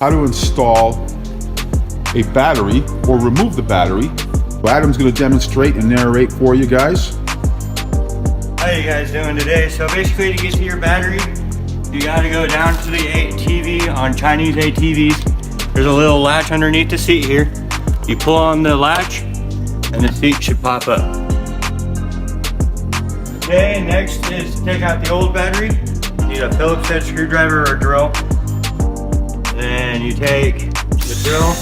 how to install a battery or remove the battery. So Adam's going to demonstrate and narrate for you guys. How you guys doing today? So basically, to get to your battery, you got to go down to the ATV. On Chinese ATVs, there's a little latch underneath the seat here. You pull on the latch and the seat should pop up. Okay, next is to take out the old battery. You need a Phillips head screwdriver or drill. Then you take the drill.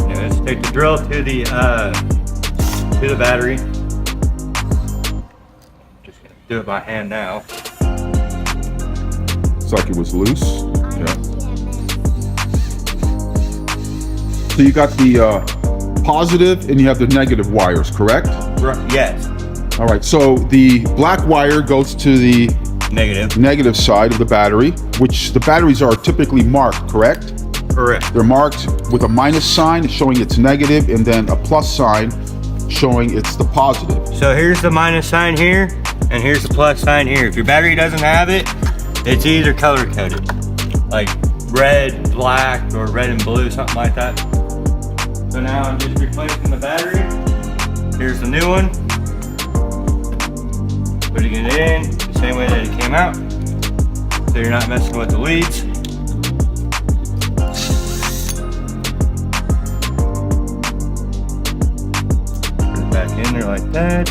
Yeah, let's take the drill to the battery. Just gonna do it by hand now. It's like it was loose. Yeah. So you got the positive and you have the negative wires, correct? Right. Yes. All right. So the black wire goes to the negative side of the battery, which the batteries are typically marked, correct? Correct. They're marked with a minus sign showing it's negative and then a plus sign showing it's the positive. So here's the minus sign here and here's the plus sign here. If your battery doesn't have it, it's either color coded, like red, black, or red and blue, something like that. So now I'm just replacing the battery. Here's the new one. Putting it in the same way that it came out, so you're not messing with the leads. Put it back in there like that.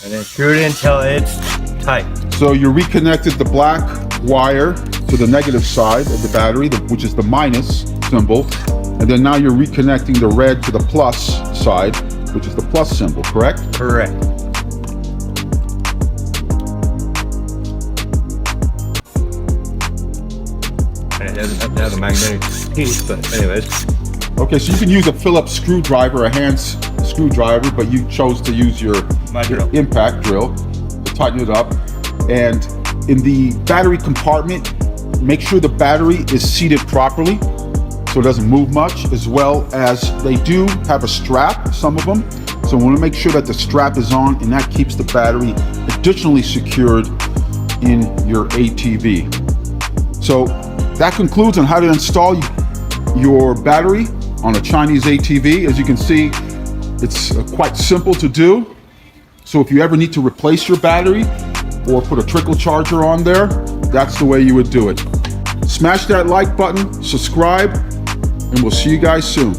And then screw it in until it's tight. So you reconnected the black wire to the negative side of the battery, which is the minus symbol. And then now you're reconnecting the red to the plus side, which is the plus symbol, correct? Correct. And it doesn't have to have a magnetic piece, but anyways. Okay, so you can use a Phillips screwdriver, a hand screwdriver, but you chose to use your impact drill to tighten it up. And in the battery compartment, make sure the battery is seated properly so it doesn't move much, as well as they do have a strap, some of them. So we want to make sure that the strap is on, and that keeps the battery additionally secured in your ATV. So that concludes on how to install your battery on a Chinese ATV. As you can see, it's quite simple to do. So if you ever need to replace your battery or put a trickle charger on there, that's the way you would do it. Smash that like button, subscribe, and we'll see you guys soon.